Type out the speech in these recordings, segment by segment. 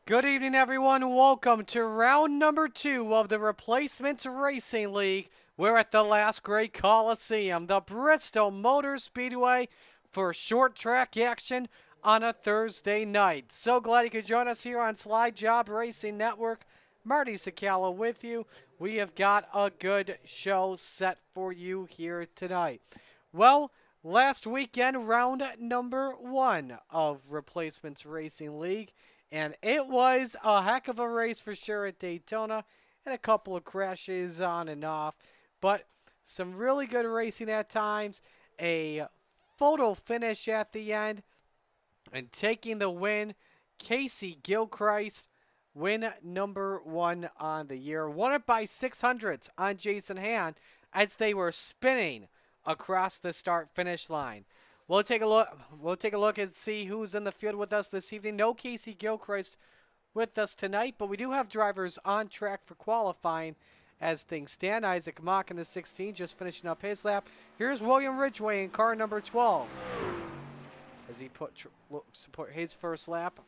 Good evening, everyone. Welcome to round number 2 of the Replacements Racing League. We're at the last great Coliseum, the Bristol Motor Speedway, for short track action on a Thursday night. So glad you could join us here on Slide Job Racing Network. Marty Sakala with you. We have got a good show set for you here tonight. Well, last weekend, round number 1 of Replacements Racing League. And it was a heck of a race for sure at Daytona, and a couple of crashes on and off, but some really good racing at times. A photo finish at the end, and taking the win, Casey Gilchrist, win number 1 on the year. Won it by 600ths on Jason Hand as they were spinning across the start-finish line. We'll take a look. We'll take a look and see who's in the field with us this evening. No Casey Gilchrist with us tonight, but we do have drivers on track for qualifying as things stand. Isaac Mock in the 16, just finishing up his lap. Here's William Ridgway in car number 12 as he put his first lap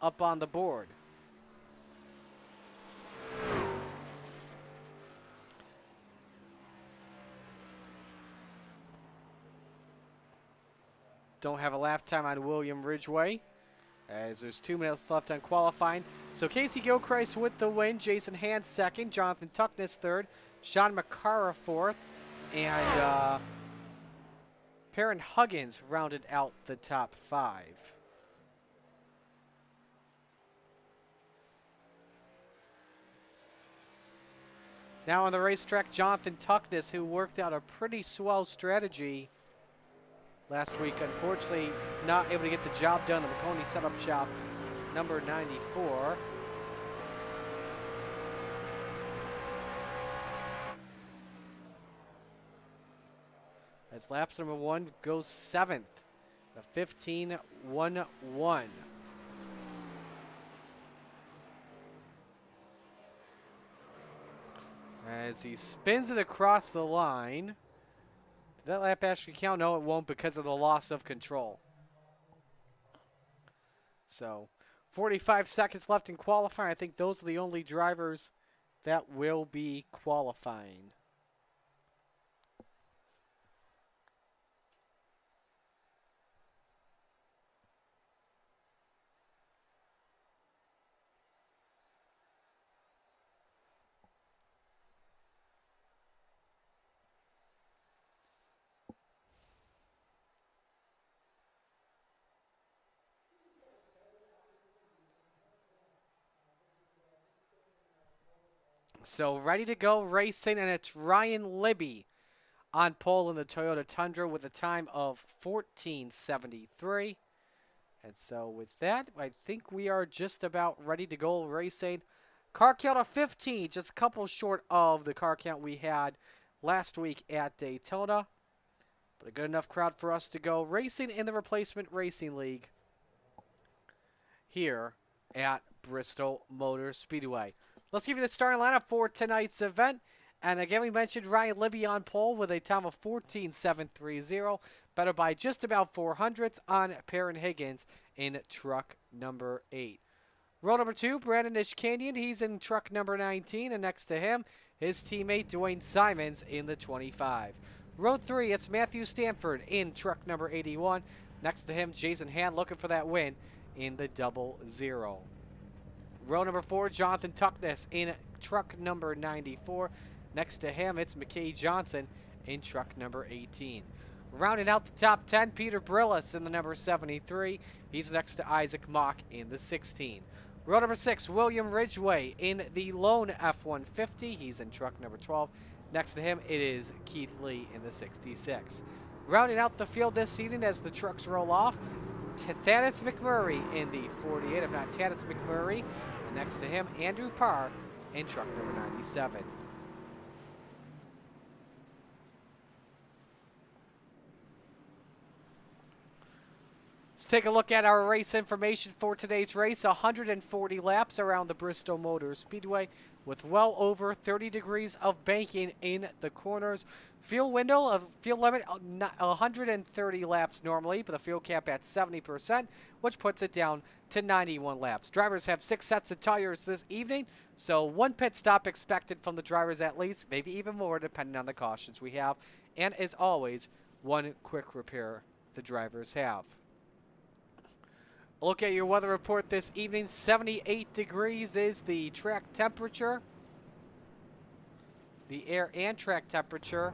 up on the board. Don't have a lap time on William Ridgway, as there's 2 minutes left on qualifying. So Casey Gilchrist with the win, Jason Hand second, Jonathan Tuckness third, Sean McCara fourth, and Perrin Huggins rounded out the top 5. Now on the racetrack, Jonathan Tuckness, who worked out a pretty swell strategy last week, unfortunately not able to get the job done. The McConey Setup Shop, number 94. As laps number 1 goes 7th, the 15-1-1. As he spins it across the line. Did that lap actually count? No, it won't because of the loss of control. So 45 seconds left in qualifying. I think those are the only drivers that will be qualifying. So ready to go racing, and it's Ryan Libby on pole in the Toyota Tundra with a time of 14:73. And so with that, I think we are just about ready to go racing. Car count of 15, just a couple short of the car count we had last week at Daytona. But a good enough crowd for us to go racing in the Replacement Racing League here at Bristol Motor Speedway. Let's give you the starting lineup for tonight's event. And again, we mentioned Ryan Libby on pole with a time of 14:730, better by just about 400ths on Perrin Higgins in truck number 8. Row number 2, Brandon Ishkandian, he's in truck number 19, and next to him, his teammate Dwayne Simons in the 25. Row 3, it's Matthew Stanford in truck number 81. Next to him, Jason Hand looking for that win in the 00. Row number 4, Jonathan Tuckness in truck number 94. Next to him, it's McKay Johnson in truck number 18. Rounding out the top 10, Peter Brillis in the number 73. He's next to Isaac Mock in the 16. Row number 6, William Ridgway in the lone F-150. He's in truck number 12. Next to him, it is Keith Lee in the 66. Rounding out the field this evening as the trucks roll off, Thaddeus McMurray in the 48, if not Thaddeus McMurray. And next to him, Andrew Parr in truck number 97. Let's take a look at our race information for today's race. 140 laps around the Bristol Motor Speedway with well over 30 degrees of banking in the corners. Fuel limit 130 laps normally, but the fuel cap at 70%, which puts it down to 91 laps. Drivers have 6 sets of tires this evening, so 1 pit stop expected from the drivers at least, maybe even more depending on the cautions we have. And as always, 1 quick repair the drivers have. Look at your weather report this evening. 78 degrees is the track temperature. The air and track temperature.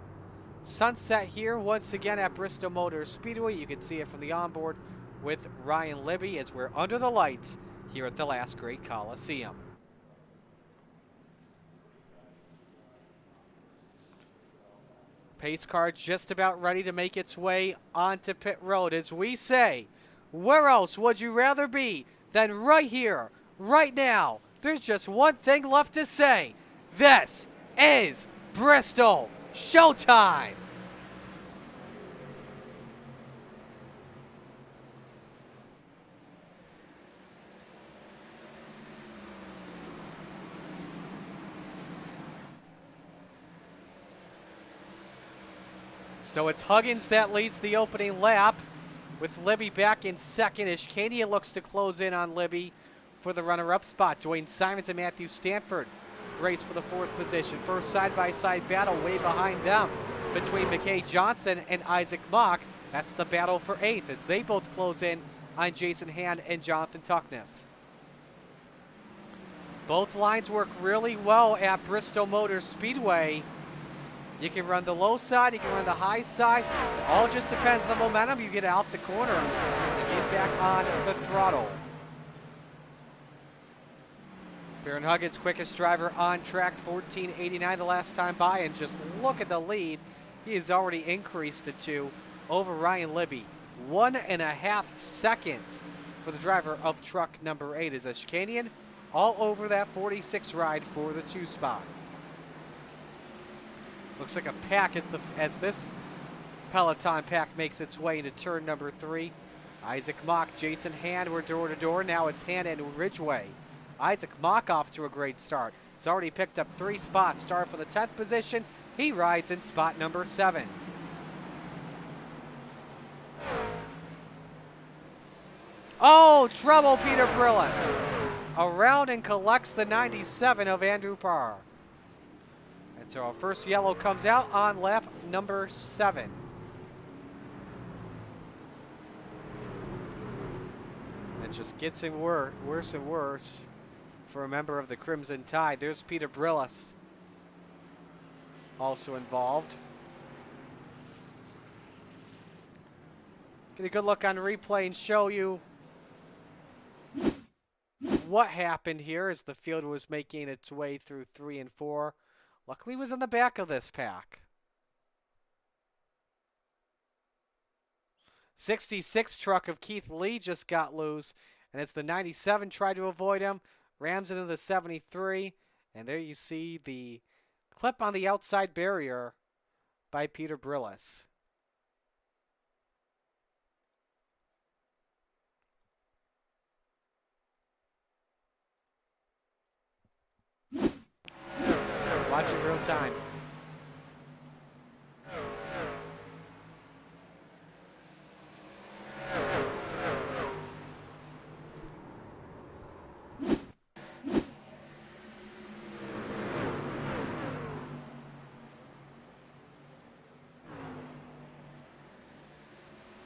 Sunset here once again at Bristol Motor Speedway. You can see it from the onboard with Ryan Libby as we're under the lights here at the last great Coliseum. Pace car just about ready to make its way onto pit road. As we say, where else would you rather be than right here, right now? There's just one thing left to say. This is Bristol Showtime! So it's Huggins that leads the opening lap, with Libby back in second. Ishkania looks to close in on Libby for the runner-up spot. Dwayne Simons and Matthew Stanford race for the 4th position. First side-by-side battle way behind them between McKay Johnson and Isaac Mock. That's the battle for 8th as they both close in on Jason Hand and Jonathan Tuckness. Both lines work really well at Bristol Motor Speedway. You can run the low side, you can run the high side. It all just depends on the momentum you get off the corners and get back on the throttle. Baron Huggins, quickest driver on track, 14:89 the last time by, and just look at the lead. He has already increased it to over Ryan Libby. 1.5 seconds for the driver of truck number 8 is Ishkanian all over that 46 ride for the 2 spot. Looks like a pack as this Peloton pack makes its way into turn number 3. Isaac Mock, Jason Hand were door to door. Now it's Hand and Ridgeway. Isaac Mock off to a great start. He's already picked up 3 spots. Start for the 10th position. He rides in spot number 7. Oh, trouble, Peter Brillis. Around and collects the 97 of Andrew Parr. And so our first yellow comes out on lap number 7. It just gets worse and worse for a member of the Crimson Tide. There's Peter Brillis also involved. Get a good look on replay and show you what happened here as the field was making its way through 3 and 4. Luckily, he was in the back of this pack. 66 truck of Keith Lee just got loose, and it's the 97 tried to avoid him, rams into the 73, and there you see the clip on the outside barrier by Peter Brillis. Watch it real time.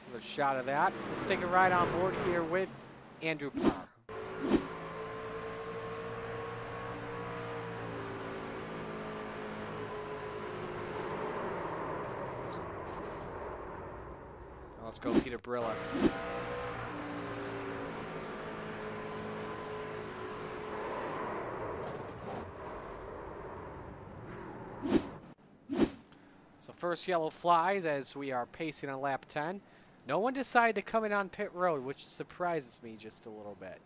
Another shot of that. Let's take a ride on board here with Andrew Parr. Let's go Peter Brillis. So first yellow flies as we are pacing on lap 10. No one decided to come in on pit road, which surprises me just a little bit.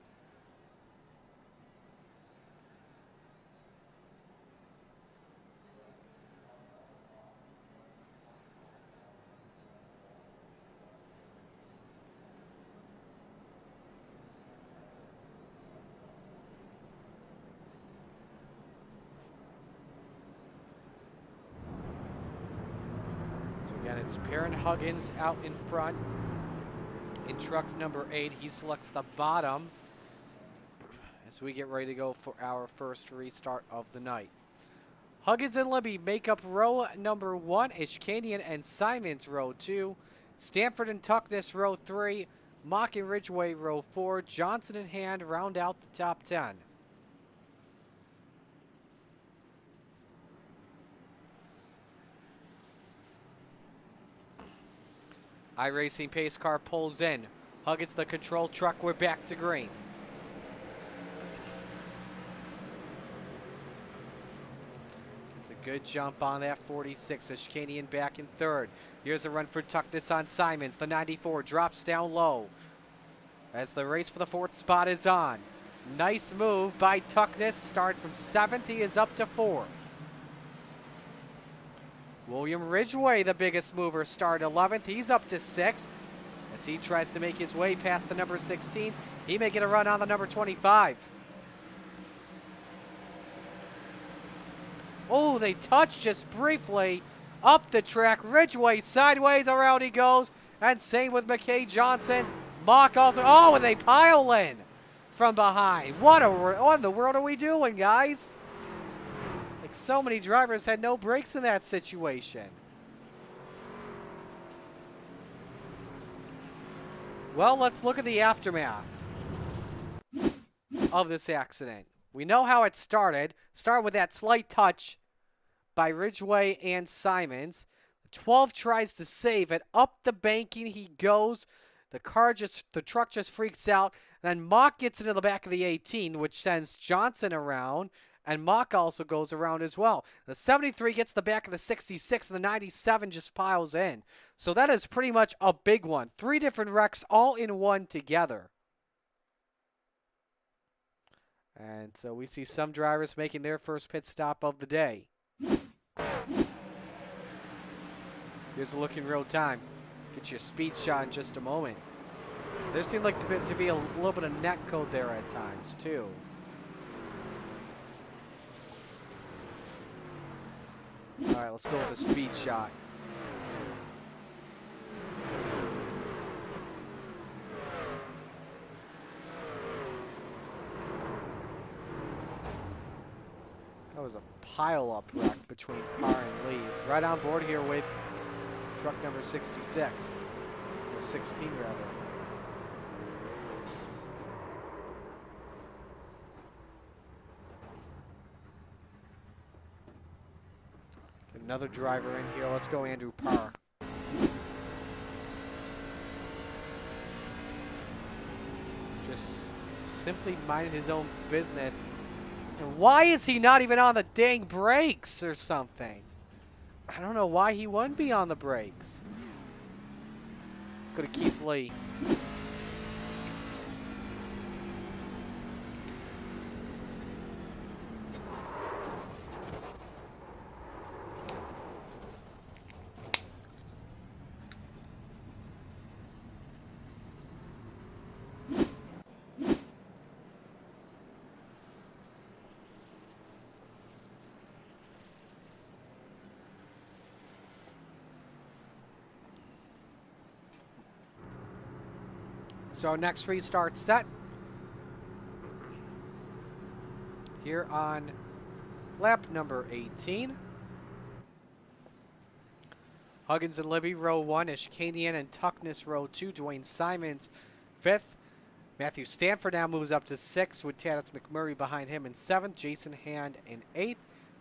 It's Perrin Huggins out in front in truck number 8. He selects the bottom as we get ready to go for our first restart of the night. Huggins and Libby make up row number 1. Ishkanian and Simons row 2. Stanford and Tuckness row 3. Mock and Ridgeway row 4. Johnson and Hand round out the top 10. iRacing pace car pulls in. Huggins the control truck. We're back to green. It's a good jump on that 46. Ishkanian back in third. Here's a run for Tuckness on Simons. The 94 drops down low as the race for the 4th spot is on. Nice move by Tuckness. Start from 7th. He is up to 4th. William Ridgeway, the biggest mover, started 11th. He's up to 6th as he tries to make his way past the number 16. He may get a run on the number 25. Oh, they touch just briefly up the track. Ridgeway sideways, around he goes. And same with McKay Johnson. Mock also. Oh, and they pile in from behind. What in the world are we doing, guys? Like, so many drivers had no brakes in that situation. Well, let's look at the aftermath of this accident. We know how it started. Started with that slight touch by Ridgeway and Simons. The 12 tries to save it. Up the banking he goes. The truck just freaks out. Then Mock gets into the back of the 18, which sends Johnson around. And Mock also goes around as well. The 73 gets the back of the 66, and the 97 just piles in. So that is pretty much a big one. 3 different wrecks all in one together. And so we see some drivers making their first pit stop of the day. Here's a look in real time. Get you a speed shot in just a moment. There seemed like to be a little bit of net code there at times, too. All right, let's go with a speed shot. That was a pile-up wreck between Parr and Lee. Right on board here with truck number 66, or 16 rather. Another driver in here. Let's go Andrew Parr. Just simply minding his own business. And why is he not even on the dang brakes or something? I don't know why he wouldn't be on the brakes. Let's go to Keith Lee. So next restart set here on lap number 18. Huggins and Libby row 1, Ishkanian and Tuckness row 2, Dwayne Simons 5th. Matthew Stanford now moves up to 6th with Tanis McMurray behind him in 7th, Jason Hand in 8th.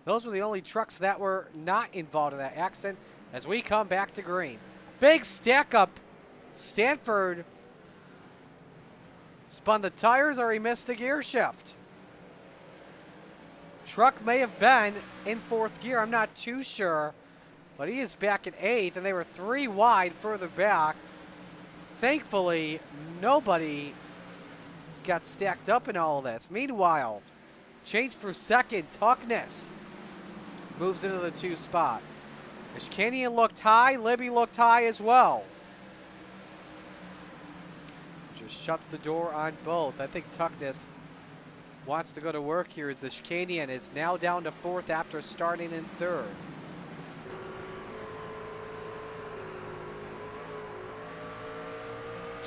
Those were the only trucks that were not involved in that accident as we come back to green. Big stack up. Stanford spun the tires or he missed a gear shift. Truck may have been in 4th gear. I'm not too sure. But he is back in 8th, and they were 3 wide further back. Thankfully, nobody got stacked up in all of this. Meanwhile, change for 2nd, Tuckness moves into the 2 spot. Ishkanian looked high. Libby looked high as well. Just shuts the door on both. I think Tuckness wants to go to work here as Ishkanian is now down to 4th after starting in 3rd.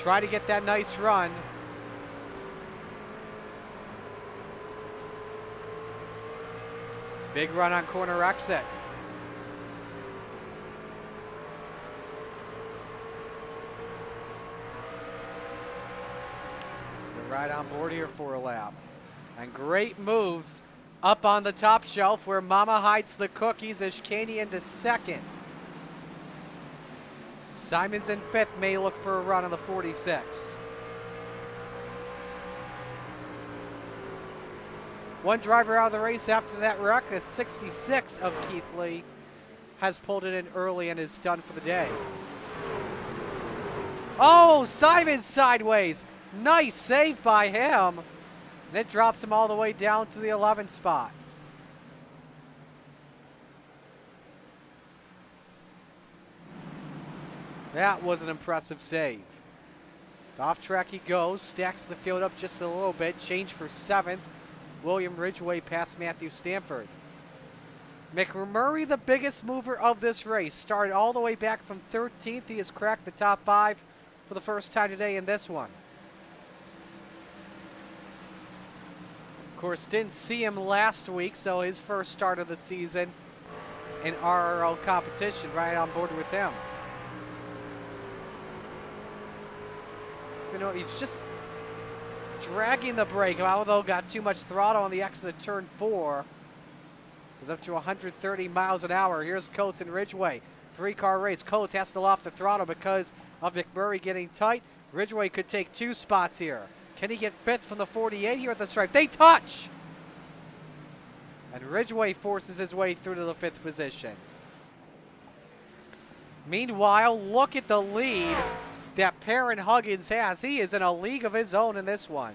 try to get that nice run. Big run on corner exit. They're right on board here for a lap. And great moves up on the top shelf where Mama hides the cookies. Ishkani into second. Simons in fifth, may look for a run on the 46. One driver out of the race after that wreck, that's 66 of Keith Lee, has pulled it in early and is done for the day. Oh, Simons sideways. Nice save by him. And it drops him all the way down to the 11th spot. That was an impressive save. Off track he goes, stacks the field up just a little bit, change for 7th. William Ridgway past Matthew Stanford. McMurray, the biggest mover of this race, started all the way back from 13th. He has cracked the top 5 for the first time today in this one. Of course, didn't see him last week, so his first start of the season in RRL competition, right on board with him. You know, he's just dragging the brake, although got too much throttle on the exit of turn 4. Is up to 130 miles an hour. Here's Coates and Ridgway. 3-car race. Coates has to loft the throttle because of McMurray getting tight. Ridgway could take 2 spots here. Can he get 5th from the 48 here at the stripe? They touch! And Ridgway forces his way through to the 5th position. Meanwhile, look at the lead that Perrin Huggins has. He is in a league of his own in this one.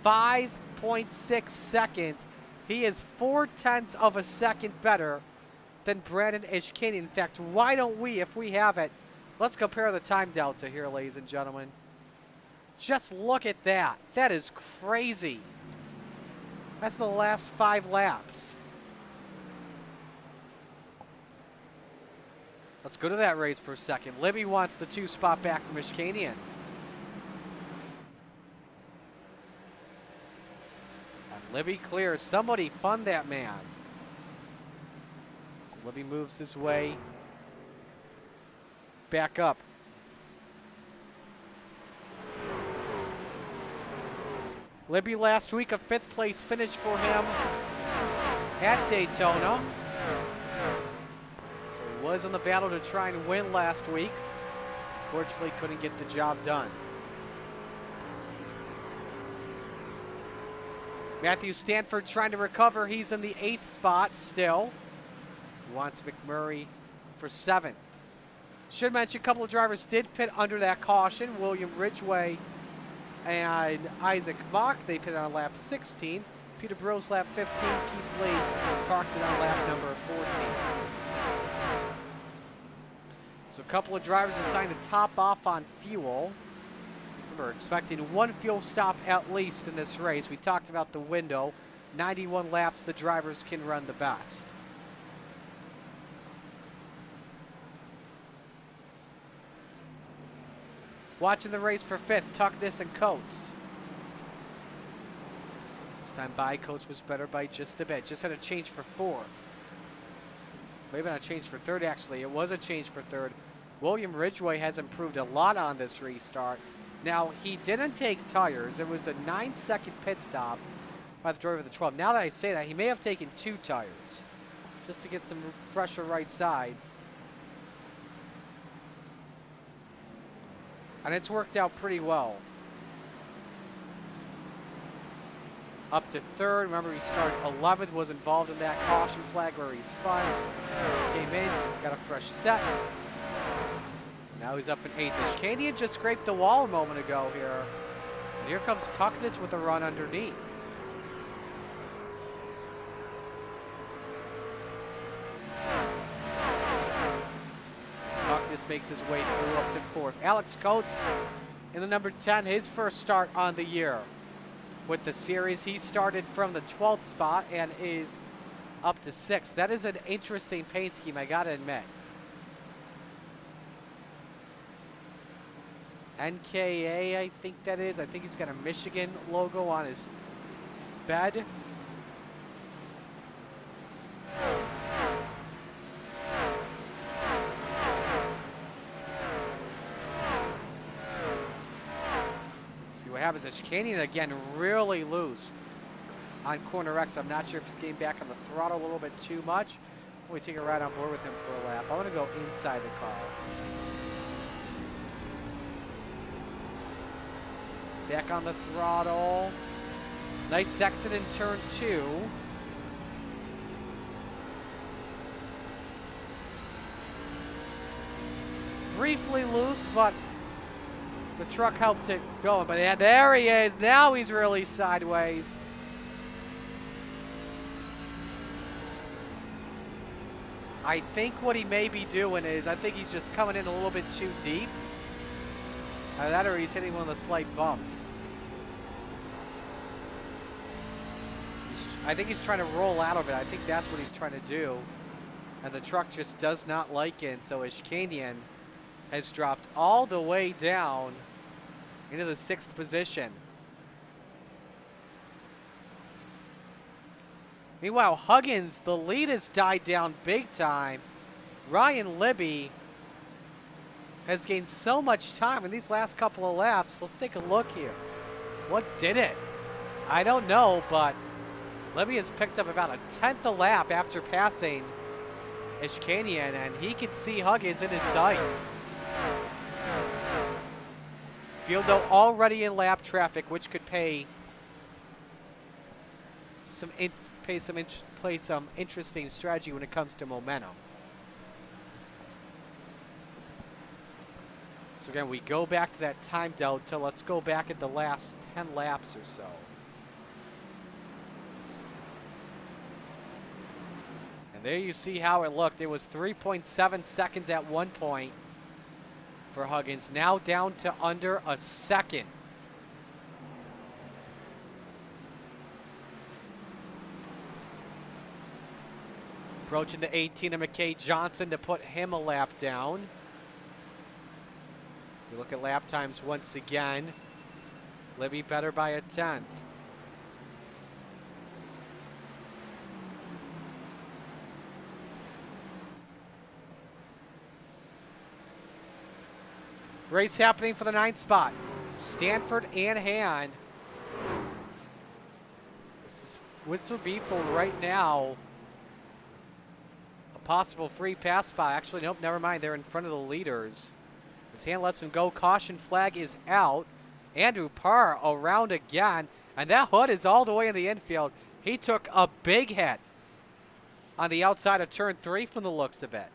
5.6 seconds. He is 0.4 of a second better than Brandon Ishkani. In fact, why don't we, if we have it, let's compare the time delta here, ladies and gentlemen. Just look at that. That is crazy. That's the last 5 laps. Let's go to that race for a second. Libby wants the 2 spot back from Ishkanian. And Libby clears. Somebody fund that man. So Libby moves his way back up. Libby last week, a 5th place finish for him at Daytona. So he was in the battle to try and win last week. Fortunately, couldn't get the job done. Matthew Stanford trying to recover. He's in the 8th spot still. He wants McMurray for 7th. Should mention a couple of drivers did pit under that caution. William Ridgway and Isaac Mock, they pitted on lap 16. Peter Brose lap 15. Keith Lee parked it on lap number 14. So a couple of drivers assigned to top off on fuel. We're expecting 1 fuel stop at least in this race. We talked about the window. 91 laps the drivers can run the best. Watching the race for 5th, Tuckness and Coates. This time by Coates was better by just a bit. Just had a change for 4th. Maybe not a change for 3rd, actually. It was a change for 3rd. William Ridgway has improved a lot on this restart. Now, he didn't take tires. It was a 9-second pit stop by the driver of the 12. Now that I say that, he may have taken 2 tires just to get some fresher right sides. And it's worked out pretty well. Up to 3rd. Remember, he started 11th, was involved in that caution flag where he spun. Came in, got a fresh set. Now he's up in 8th. Ishkanian just scraped the wall a moment ago here. And here comes Tuckness with a run underneath. Tuckness makes his way through up to 4th. Alex Coates in the number 10, his first start on the year with the series. He started from the 12th spot and is up to 6th. That is an interesting paint scheme, I gotta admit. NKA, I think that is. I think he's got a Michigan logo on his bed. See what happens. Canyon again really loose on corner X. I'm not sure if he's getting back on the throttle a little bit too much. We take a ride on board with him for a lap. I'm going to go inside the car. Back on the throttle. Nice exit in turn 2. Briefly loose, but the truck helped it going. But yeah, there he is. Now he's really sideways. I think what he may be doing is, I think he's just coming in a little bit too deep. Either that or he's hitting one of the slight bumps. I think he's trying to roll out of it. I think that's what he's trying to do. And the truck just does not like it. So Ishkanian has dropped all the way down into the 6th position. Meanwhile, Huggins, the lead has died down big time. Ryan Libby has gained so much time in these last couple of laps. Let's take a look here. What did it? I don't know, but Libby has picked up about a 10th a lap after passing Ishkanian, and he can see Huggins in his sights. Field though already in lap traffic, which could play some interesting strategy when it comes to momentum. So again, we go back to that time delta. Let's go back at the last 10 laps or so. And there you see how it looked. It was 3.7 seconds at one point for Huggins. Now down to under a second. Approaching the 18 of McKay Johnson to put him a lap down. We look at lap times once again. Libby better by a 10th. Race happening for the 9th spot. Stanford and Hand. This would be for right now a possible free pass spot. Actually, nope, never mind. They're in front of the leaders. As Hand lets him go, caution flag is out. Andrew Parr around again, and that hood is all the way in the infield. He took a big hit on the outside of turn 3 from the looks of it.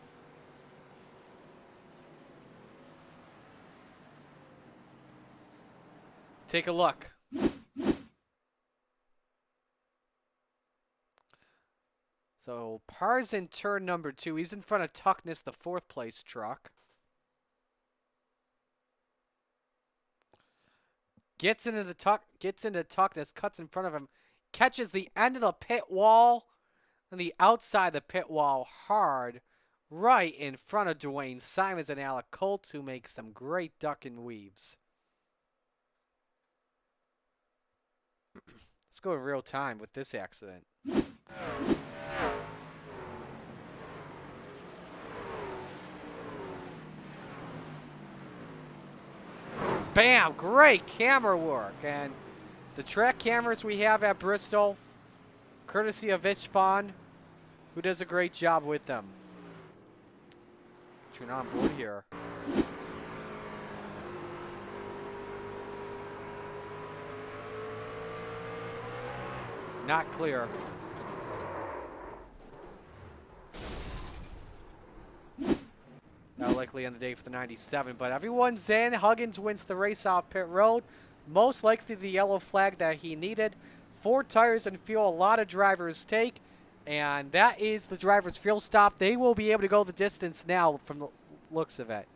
Take a look. So Parr's in turn number 2. He's in front of Tuckness, the 4th place truck. Gets into Tuckness, cuts in front of him, catches the end of the pit wall and the outside of the pit wall hard, right in front of Dwayne Simons and Alec Colts, who make some great duck and weaves. Let's go to real time with this accident. Bam! Great camera work. And the track cameras we have at Bristol, courtesy of Ishvan, who does a great job with them. Turn on board here. Not clear. Not likely on the day for the 97, but everyone's in. Huggins wins the race off pit road. Most likely the yellow flag that he needed. 4 tires and fuel, a lot of drivers take. And that is the driver's fuel stop. They will be able to go the distance now from the looks of it.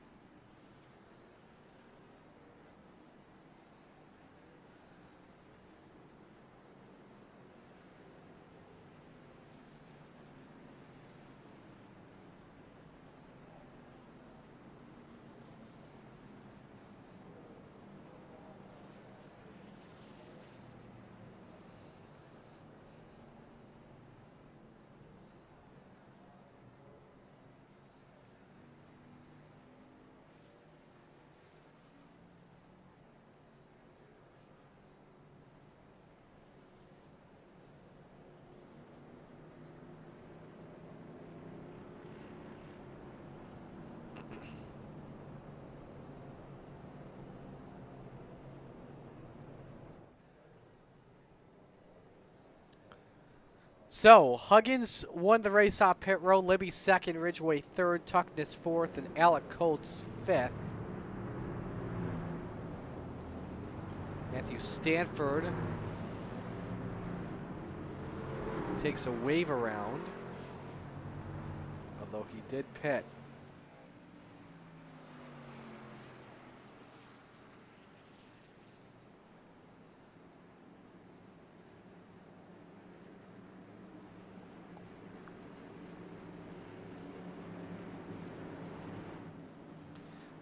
So, Huggins won the race off pit road, Libby second, Ridgway third, Tuckness fourth, and Alec Coates fifth. Matthew Stanford takes a wave around, although he did pit.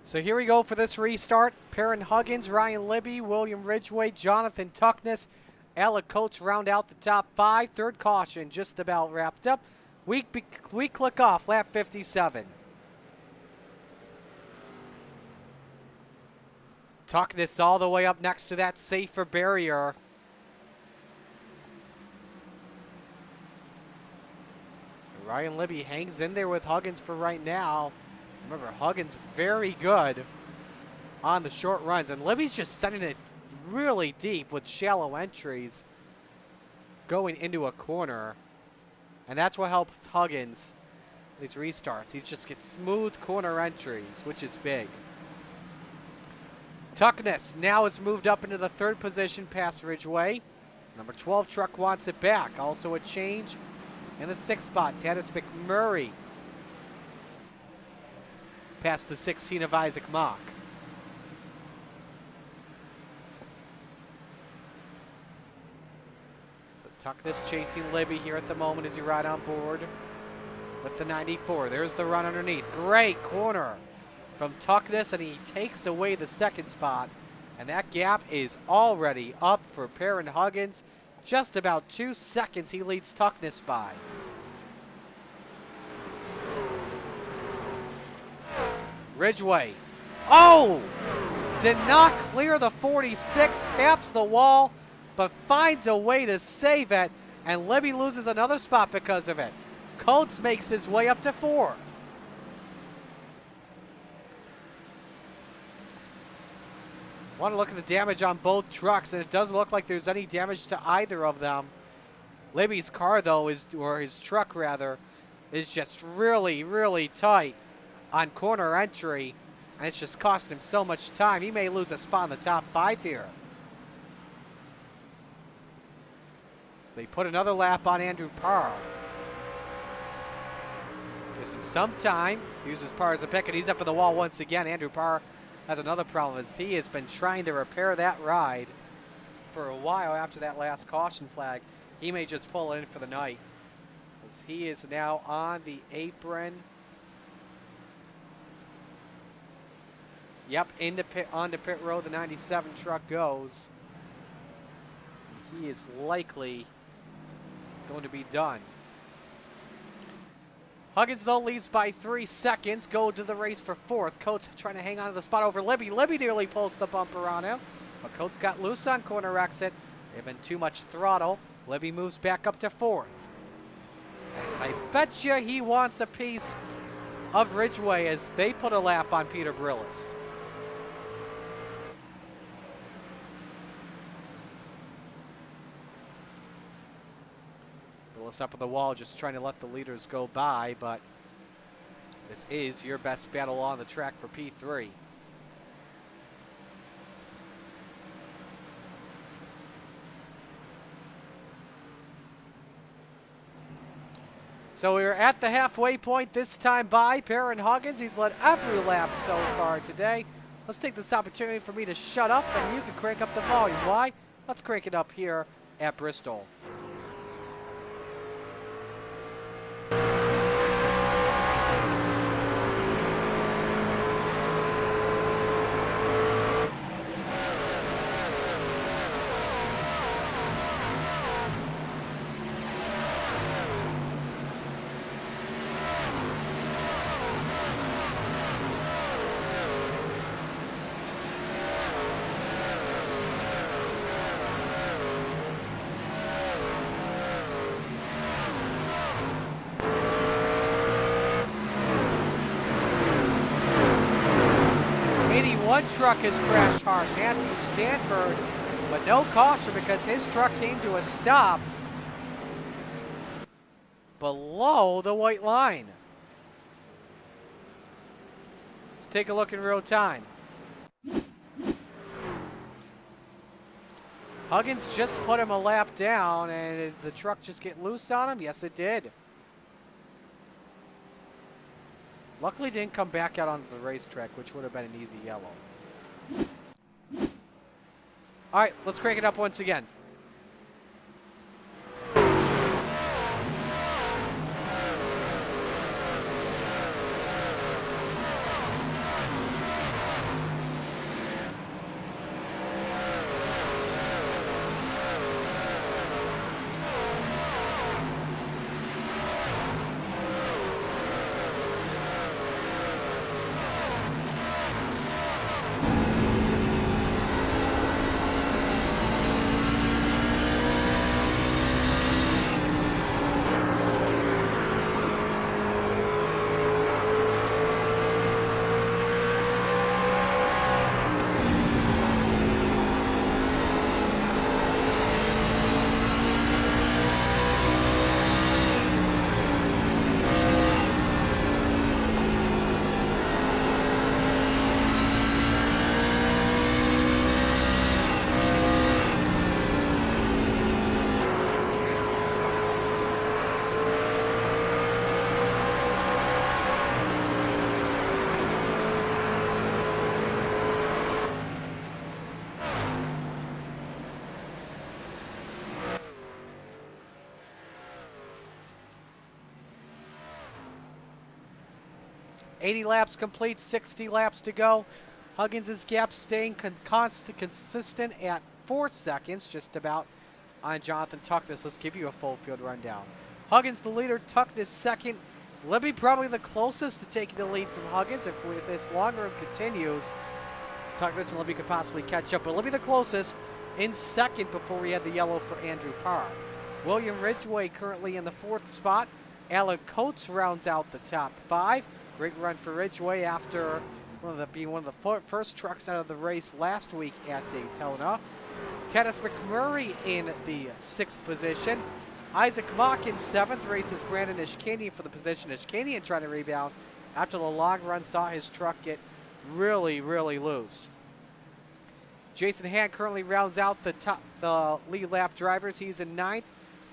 So here we go for this restart. Perrin Huggins, Ryan Libby, William Ridgway, Jonathan Tuckness, Alec Coates round out the top five. Third caution just about wrapped up. We click off lap 57. Tuckness all the way up next to that safer barrier. Ryan Libby hangs in there with Huggins for right now. Remember, Huggins very good on the short runs, and Libby's just sending it really deep with shallow entries going into a corner, and that's what helps Huggins these restarts. He just gets smooth corner entries, which is big. Tuckness now has moved up into the third position past Ridgway. Number 12 truck wants it back. Also a change in the sixth spot. Tanis McMurray past the 16 of Isaac Mock. So Tuckness chasing Libby here at the moment as you ride on board with the 94. There's the run underneath. Great corner from Tuckness, and he takes away the second spot. And that gap is already up for Perrin Huggins. Just about 2 seconds he leads Tuckness by. Ridgway. Oh! Did not clear the 46, taps the wall, but finds a way to save it, and Libby loses another spot because of it. Coates makes his way up to fourth. Want to look at the damage on both trucks, and it doesn't look like there's any damage to either of them. Libby's car, though, or his truck rather, is just really, really tight on corner entry, and it's just costing him so much time. He may lose a spot in the top 5 here. So they put another lap on Andrew Parr. Gives him some time. Uses Parr as a pick, and he's up in the wall once again. Andrew Parr has another problem, as he has been trying to repair that ride for a while after that last caution flag. He may just pull it in for the night, as he is now on the apron. Yep, onto pit road, the 97 truck goes. He is likely going to be done. Huggins, though, leads by 3 seconds. Go to the race for fourth. Coates trying to hang on to the spot over Libby. Libby nearly pulls the bumper on him, but Coates got loose on corner exit. They've been too much throttle. Libby moves back up to fourth. And I bet you he wants a piece of Ridgway as they put a lap on Peter Brillis. Up on the wall, just trying to let the leaders go by, but this is your best battle on the track for P3. So we're at the halfway point this time by Perrin Huggins. He's led every lap so far today. Let's take this opportunity for me to shut up, and you can crank up the volume. Why? Let's crank it up here at Bristol. One truck has crashed hard, Matthew Stanford, but no caution because his truck came to a stop. below the white line. Let's take a look in real time. Huggins just put him a lap down, and did the truck just get loose on him? Yes, it did. Luckily, it didn't come back out onto the racetrack, which would have been an easy yellow. All right, let's crank it up once again. $80 laps complete, 60 laps to go. Huggins' gap staying consistent at 4 seconds, just about, on Jonathan Tuckness. Let's give you a full field rundown. Huggins the leader, Tuckness second. Libby probably the closest to taking the lead from Huggins. If this longer continues, Tuckness and Libby could possibly catch up. But Libby the closest in second before we had the yellow for Andrew Parr. William Ridgway currently in the 4th spot. Alec Coates rounds out the top 5. Great run for Ridgway after being one of the first trucks out of the race last week at Daytona. Tanis McMurray in the 6th position. Isaac Mock in 7th, races Brandon Ishkanian for the position. Ishkanian trying to rebound after the long run, saw his truck get really, really loose. Jason Hand currently rounds out the lead lap drivers. He's in 9th.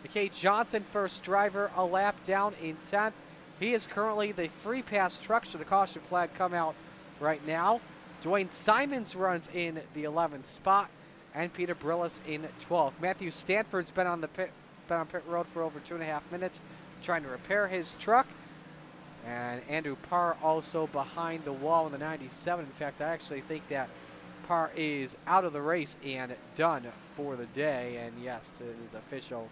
McKay Johnson, first driver, a lap down in 10th. He is currently the free pass truck. Should the caution flag come out right now? Dwayne Simons runs in the 11th spot, and Peter Brillis in 12th. Matthew Stanford's been on pit road for over 2.5 minutes, trying to repair his truck. And Andrew Parr also behind the wall in the 97. In fact, I actually think that Parr is out of the race and done for the day. And yes, it is official.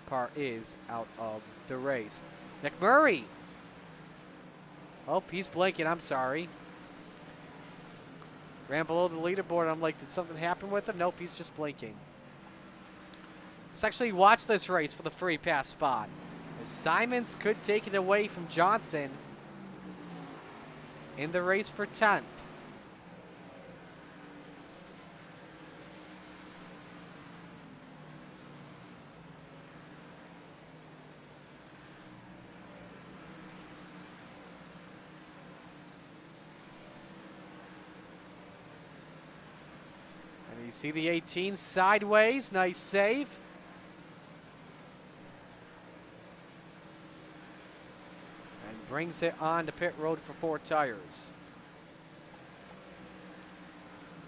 Parr is out of the race. McMurray. Oh, he's blinking. I'm sorry. Ran below the leaderboard. I'm like, did something happen with him? Nope, he's just blinking. Let's actually watch this race for the free pass spot. As Simons could take it away from Johnson in the race for 10th. You see the 18 sideways, nice save. And brings it on to pit road for 4 tires.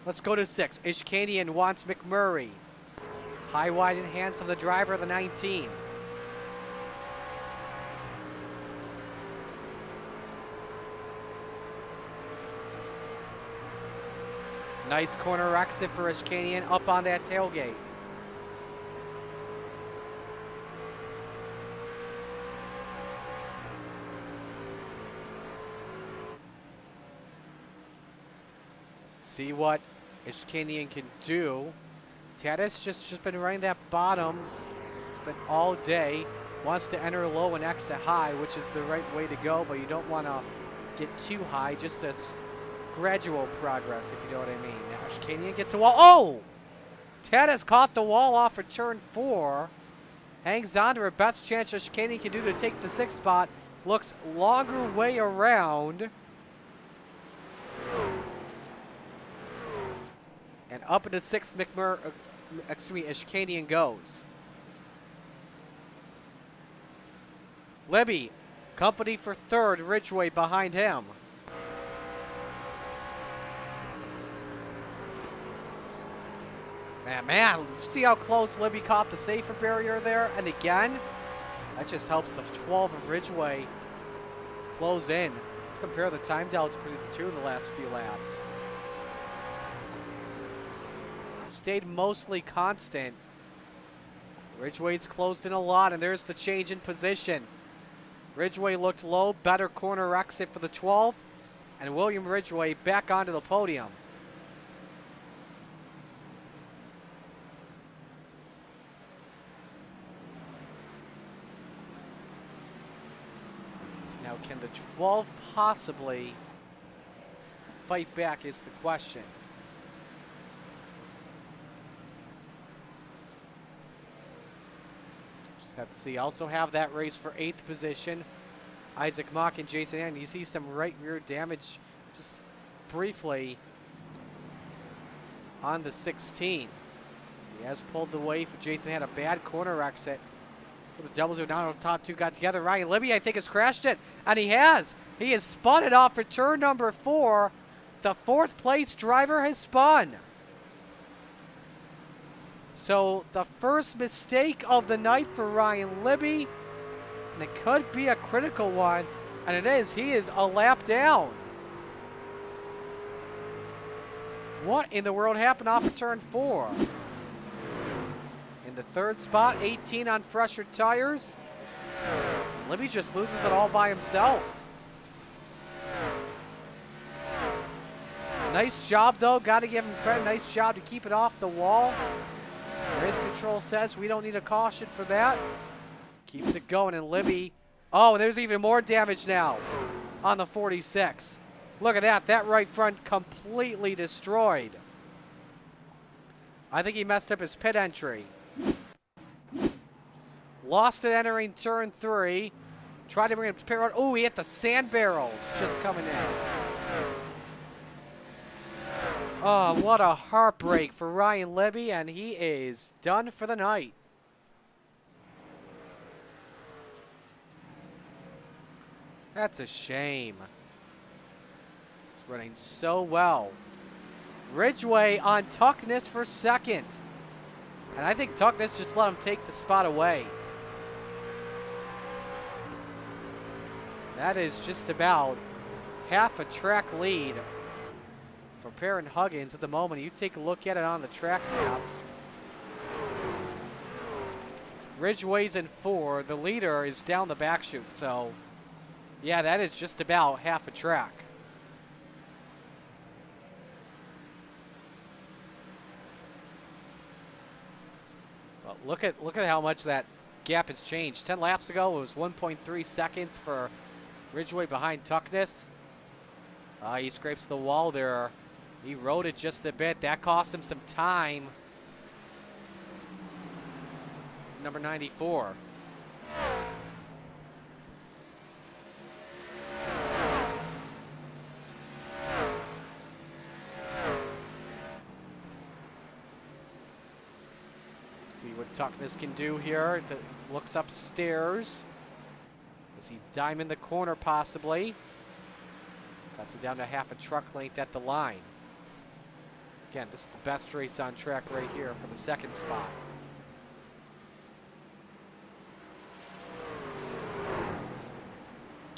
Let's go to 6. Ishkanian wants McMurray. High, wide, and hands of the driver of the 19. Nice corner exit for Ishkanian up on that tailgate. See what Ishkanian can do. Tatis just been running that bottom. It's been all day. Wants to enter low and exit high, which is the right way to go, but you don't want to get too high. Just a gradual progress, if you know what I mean. Now Ishkanian gets a wall. Oh! Tatis caught the wall off of turn 4. Hangs on to her best chance that chicane can do to take the 6th spot. Looks longer way around. And up into 6th, Ishkanian goes. Libby, company for 3rd, Ridgeway behind him. Man, see how close Libby caught the safer barrier there? And again, that just helps the 12 of Ridgeway close in. Let's compare the time delta between the two in the last few laps. Stayed mostly constant. Ridgeway's closed in a lot, and there's the change in position. Ridgeway looked low, better corner exit for the 12, and William Ridgeway back onto the podium. Now, can the 12 possibly fight back is the question. Just have to see. Also have that race for 8th position. Isaac Mock and Jason Hand. You see some right rear damage just briefly on the 16. He has pulled away for Jason Hand. A bad corner exit. The doubles are down on the top two got together. Ryan Libby, I think, has crashed it. And he has. He has spun it off for turn number 4. The 4th place driver has spun. So the first mistake of the night for Ryan Libby. And it could be a critical one. And it is. He is a lap down. What in the world happened off of turn 4? In the 3rd spot, 18 on fresher tires. Libby just loses it all by himself. Nice job, though. Got to give him credit. Nice job to keep it off the wall. Race control says we don't need a caution for that. Keeps it going, and Libby. Oh, there's even more damage now on the 46. Look at that. That right front completely destroyed. I think he messed up his pit entry. Lost it entering turn 3. Tried to bring it to pit road. Oh, he hit the sand barrels just coming in. Oh, what a heartbreak for Ryan Libby, and he is done for the night. That's a shame. He's running so well. Ridgeway on Tuckness for 2nd. And I think Tuckness just let him take the spot away. That is just about half a track lead for Perrin Huggins at the moment. You take a look at it on the track map. Ridgeway's in 4. The leader is down the back chute. So, yeah, that is just about half a track. Look at how much that gap has changed. 10 laps ago, it was 1.3 seconds for Ridgeway behind Tuckness. He scrapes the wall there. He rode it just a bit. That cost him some time. Number 94. See what Tuckness can do here. Looks upstairs. Does he diamond the corner possibly? Cuts it down to half a truck length at the line. Again, this is the best race on track right here for the 2nd spot.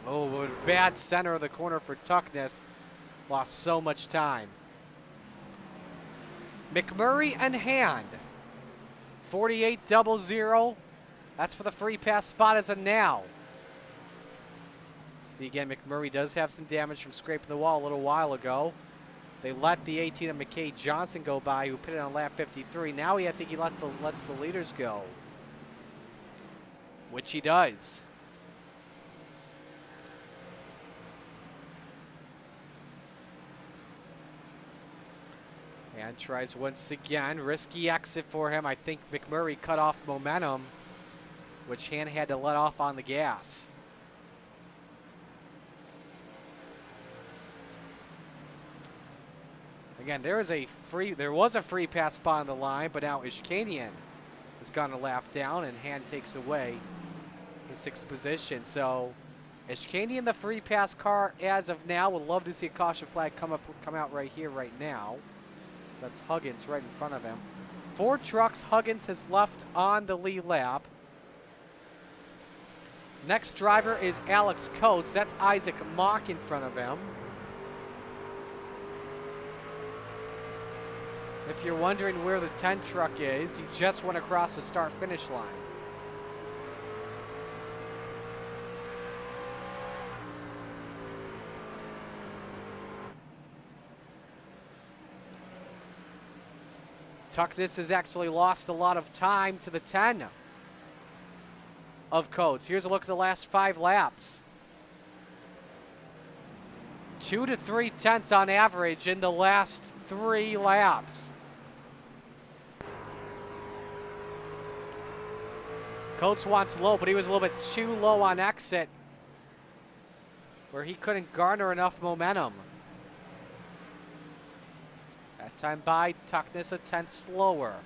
Oh, a bad center of the corner for Tuckness. Lost so much time. McMurray and Hand. 48-0. That's for the free pass spot as of now. See again, McMurray does have some damage from scraping the wall a little while ago. They let the 18 of McKay Johnson go by, who pitted on lap 53. Now I think he lets the leaders go, which he does. And tries once again. Risky exit for him. I think McMurray cut off momentum. which Han had to let off on the gas. Again, there was a free pass spot on the line, but now Ishkanian has gone a lap down, and Han takes away the 6th position. So Ishkanian, the free pass car as of now. Would love to see a caution flag come out right here, right now. That's Huggins right in front of him. 4 trucks. Huggins has left on the lead lap. Next driver is Alex Coates. That's Isaac Mock in front of him. If you're wondering where the 10 truck is, he just went across the start-finish line. Tuckness has actually lost a lot of time to the 10 of Coates. Here's a look at the last 5 laps. 2 to 3 tenths on average in the last 3 laps. Coates wants low, but he was a little bit too low on exit, where he couldn't garner enough momentum. That time by Tuckness a 10th slower.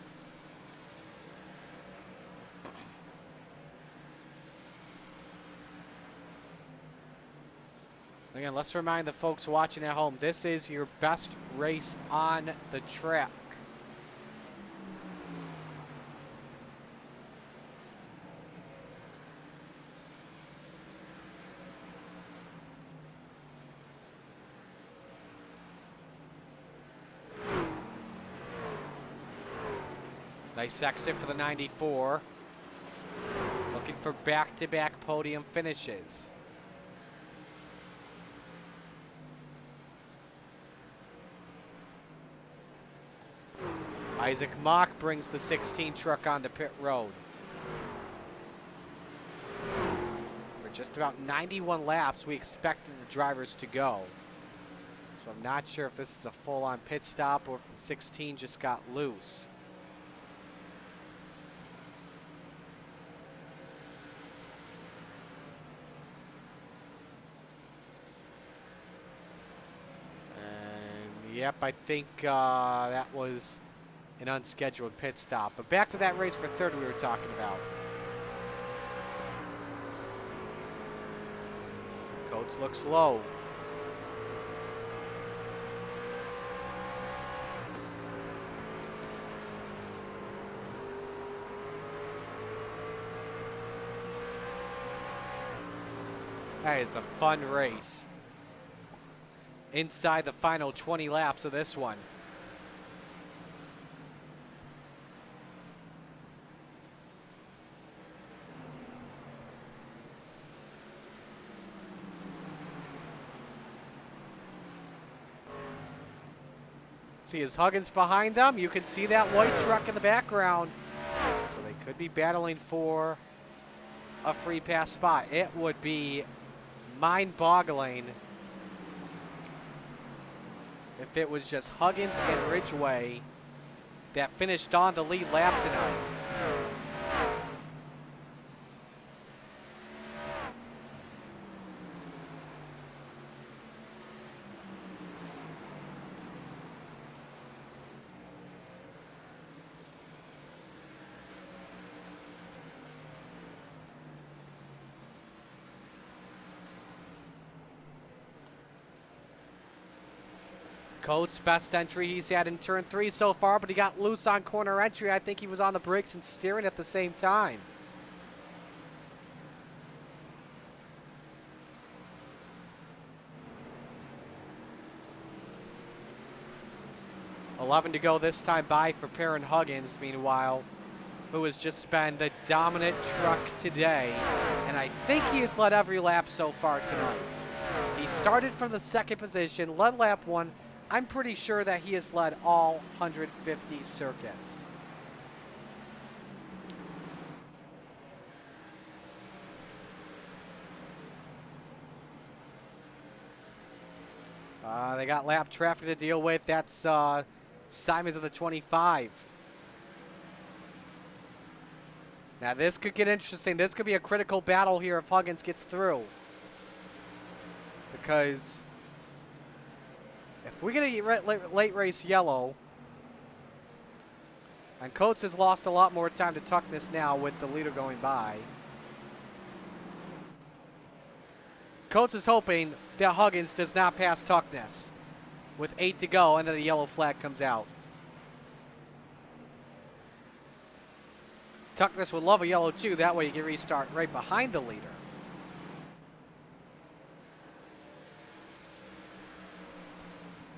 Again, let's remind the folks watching at home, this is your best race on the track. Nice exit for the 94. Looking for back-to-back podium finishes. Isaac Mock brings the 16 truck onto pit road. For just about 91 laps, we expected the drivers to go. So I'm not sure if this is a full-on pit stop or if the 16 just got loose. Yep, I think that was an unscheduled pit stop. But back to that race for third we were talking about. Coates looks low. Hey, it's a fun race. Inside the final 20 laps of this one. See, as Huggins behind them, you can see that white truck in the background. So they could be battling for a free pass spot. It would be mind-boggling if it was just Huggins and Ridgway that finished on the lead lap tonight. Coates, best entry he's had in turn 3 so far, but he got loose on corner entry. I think he was on the brakes and steering at the same time. $11 to go this time by for Perrin Huggins, meanwhile, who has just been the dominant truck today. And I think he has led every lap so far tonight. He started from the 2nd position, led lap 1. I'm pretty sure that he has led all 150 circuits. They got lap traffic to deal with. That's Simons of the 25. Now this could get interesting. This could be a critical battle here if Huggins gets through. Because if we get a late race yellow, and Coates has lost a lot more time to Tuckness now with the leader going by. Coates is hoping that Huggins does not pass Tuckness with 8 to go, and then the yellow flag comes out. Tuckness would love a yellow too. That way you can restart right behind the leader.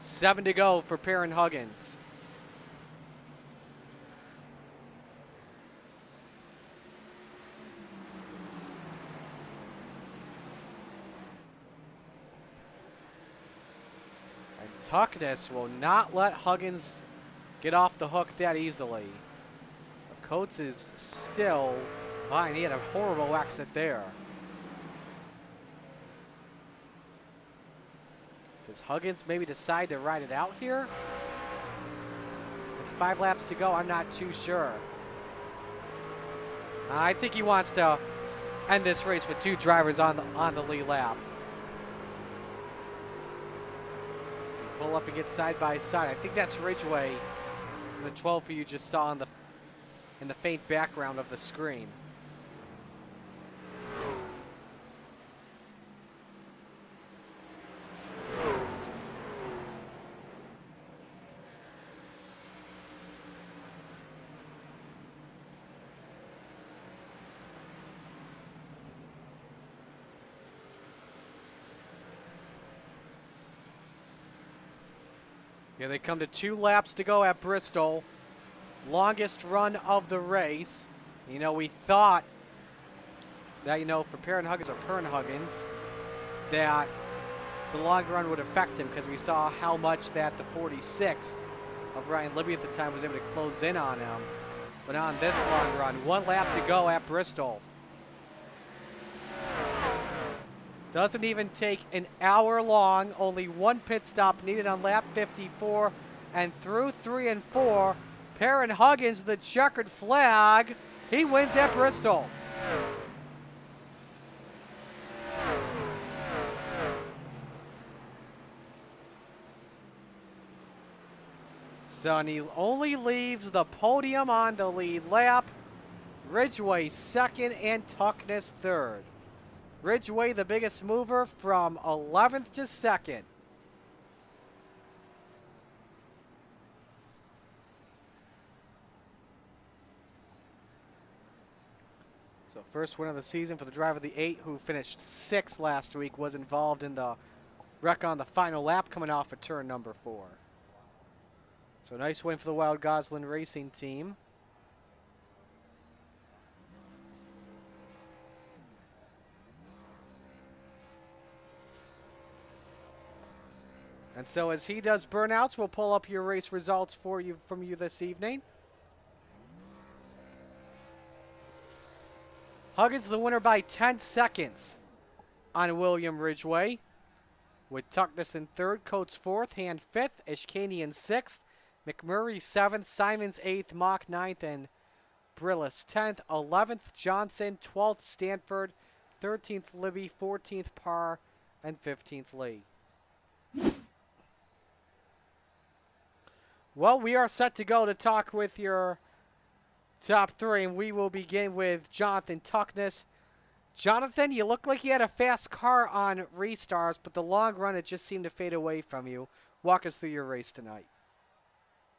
Seven to go for Perrin Huggins. And Tuckness will not let Huggins get off the hook that easily. But Coates is still behind. He had a horrible exit there. Does Huggins maybe decide to ride it out here? With 5 laps to go, I'm not too sure. I think he wants to end this race with 2 drivers on the lead lap. So pull up and get side by side. I think that's Ridgeway, the 12 you just saw in the faint background of the screen. Here they come to 2 laps to go at Bristol. Longest run of the race. You know, we thought that, for Perrin Huggins that the long run would affect him because we saw how much that the 46 of Ryan Libby at the time was able to close in on him. But on this long run, 1 lap to go at Bristol. Doesn't even take an hour long. Only 1 pit stop needed on lap 54. And through 3 and 4, Perrin Huggins, the checkered flag, he wins at Bristol. So he only leaves the podium on the lead lap. Ridgeway second and Tuckness third. Ridgeway, the biggest mover, from 11th to 2nd. So first win of the season for the driver of the 8, who finished 6th last week, was involved in the wreck on the final lap coming off of turn number 4. So nice win for the Wild Goslin Racing team. And so as he does burnouts, we'll pull up your race results from you this evening. Huggins the winner by 10 seconds on William Ridgeway, with Tuckness in 3rd, Coates 4th, Hand 5th, Ishkanian 6th, McMurray 7th, Simons 8th, Mock 9th, and Brillis 10th, 11th, Johnson, 12th, Stanford, 13th, Libby, 14th, Parr, and 15th, Lee. Well, we are set to go to talk with your top 3, and we will begin with Jonathan Tuckness. Jonathan, you look like you had a fast car on restarts, but the long run, it just seemed to fade away from you. Walk us through your race tonight.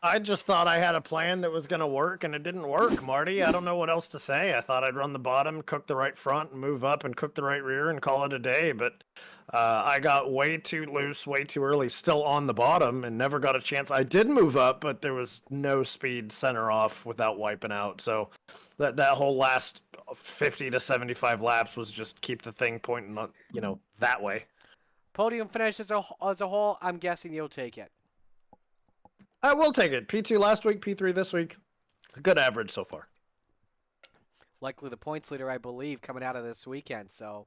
I just thought I had a plan that was going to work, and it didn't work, Marty. I don't know what else to say. I thought I'd run the bottom, cook the right front, and move up and cook the right rear and call it a day, but I got way too loose, way too early, still on the bottom, and never got a chance. I did move up, but there was no speed center off without wiping out, so that whole last 50 to 75 laps was just keep the thing pointing, that way. Podium finish as a whole, I'm guessing you'll take it. I will take it. P2 last week, P3 this week. A good average so far. Likely the points leader, I believe, coming out of this weekend. So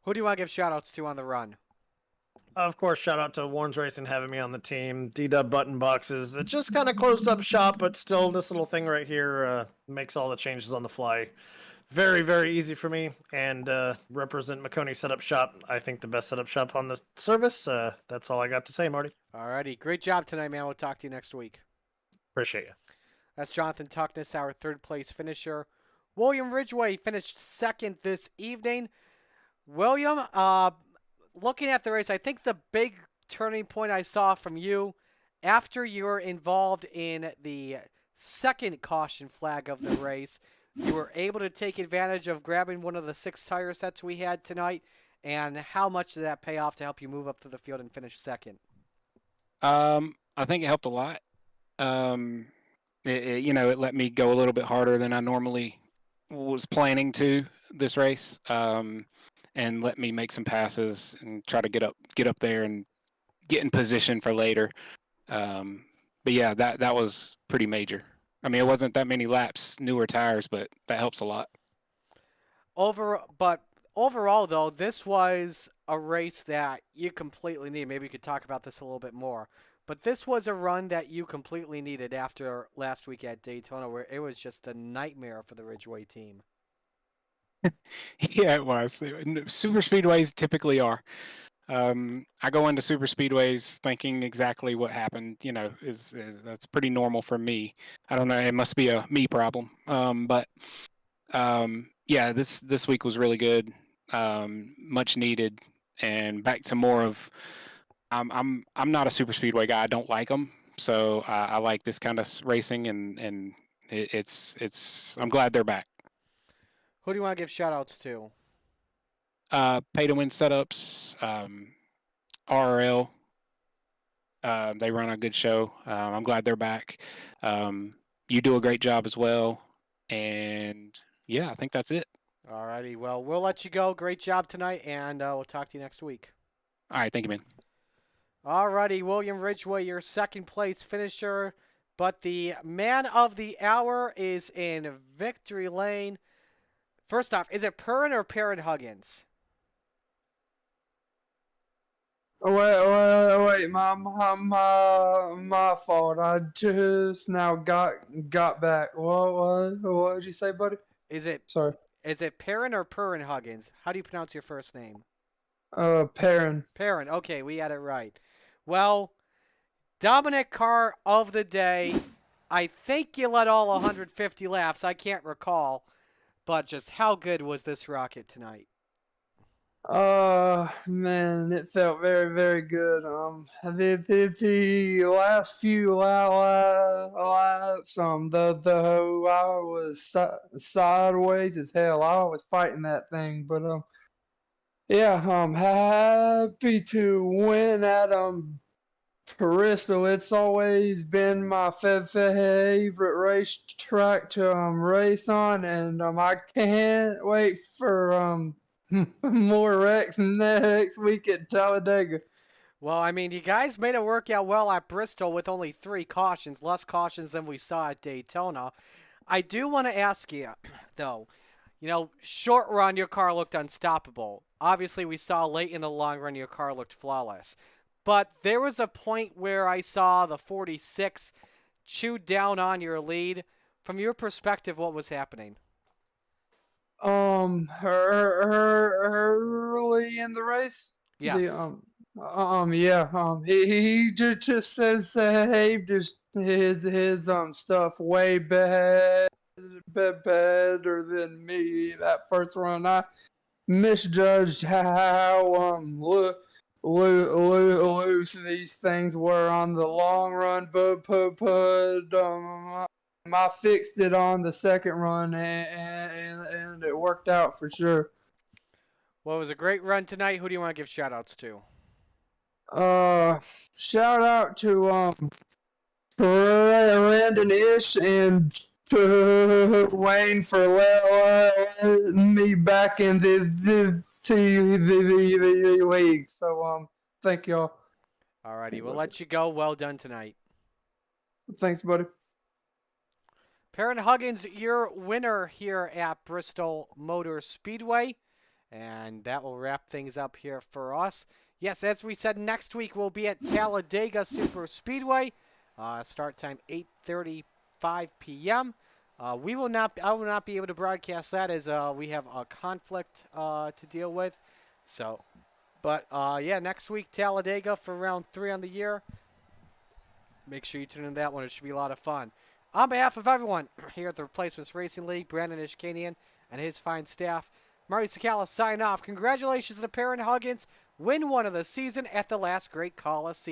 who do you want to give shout-outs to on the run? Of course, shout out to Warren's Racing having me on the team. D-Dub Button Boxes. It just kind of closed up shop, but still this little thing right here makes all the changes on the fly very, very easy for me, and represent Maconi Setup Shop. I think the best setup shop on the service. That's all I got to say, Marty. Alrighty, great job tonight, man. We'll talk to you next week. Appreciate you. That's Jonathan Tuckness, our third place finisher. William Ridgway finished second this evening. William, looking at the race, I think the big turning point I saw from you after you were involved in the second caution flag of the race, you were able to take advantage of grabbing one of the 6 tire sets we had tonight. And how much did that pay off to help you move up to the field and finish second? I think it helped a lot. It let me go a little bit harder than I normally was planning to this race, and let me make some passes and try to get up there and get in position for later. But yeah, that was pretty major. I mean, it wasn't that many laps, newer tires, but that helps a lot. But overall, though, this was a race that you completely need. Maybe you could talk about this a little bit more. But this was a run that you completely needed after last week at Daytona, where it was just a nightmare for the Ridgeway team. Yeah, it was. Super speedways typically are. I go into super speedways thinking exactly what happened. Is that's pretty normal for me. I don't know. It must be a me problem. Yeah, this week was really good. Much needed, and back to more of. I'm not a super speedway guy. I don't like them, so I like this kind of racing, and it's. I'm glad they're back. Who do you want to give shout-outs to? Pay to win setups, RRL. They run a good show. I'm glad they're back. You do a great job as well, and yeah, I think that's it. Alrighty, well, we'll let you go. Great job tonight, and we'll talk to you next week. All right, thank you, man. Alrighty, William Ridgway, your second place finisher, but the man of the hour is in victory lane. First off, is it Perrin or Perrin Huggins? Wait, my fault. I just now got back. What did you say, buddy? Sorry. Is it Perrin or Perrin Huggins? How do you pronounce your first name? Perrin. Perrin. Okay, we had it right. Well, Dominic Carr of the day. I think you led all 150 laps. I can't recall, but just how good was this rocket tonight? Man, it felt very, very good. The last few laps, I was sideways as hell. I was fighting that thing, but yeah, I'm happy to win at Bristol. It's always been my favorite racetrack to race on, and I can't wait for more wrecks next week at Talladega. Well, I mean, you guys made it work out well at Bristol with only 3 cautions, less cautions than we saw at Daytona. I do want to ask you, though, short run, your car looked unstoppable. Obviously, we saw late in the long run, your car looked flawless. But there was a point where I saw the 46 chewed down on your lead. From your perspective, what was happening? Early in the race. Yes. He just says saved his stuff way better than me. That first run, I misjudged how loose these things were on the long run, but I fixed it on the second run, and it worked out for sure. Well, it was a great run tonight. Who do you want to give shout-outs to? Shout out to Brandon Ish and Wayne for letting me back in the league. So thank y'all. Alrighty, we'll let you go. Well done tonight. Thanks, buddy. Perrin Huggins, your winner here at Bristol Motor Speedway. And that will wrap things up here for us. Yes, as we said, next week we'll be at Talladega Super Speedway. Start time 8:35 p.m. We will not. I will not be able to broadcast that as we have a conflict to deal with. So, but yeah, next week Talladega for round 3 on the year. Make sure you tune in to that one. It should be a lot of fun. On behalf of everyone here at the Replacements Racing League, Brandon Ishkanian and his fine staff, Marty Sakala sign off. Congratulations to Perrin Huggins. Win one of the season at the last Great Coliseum.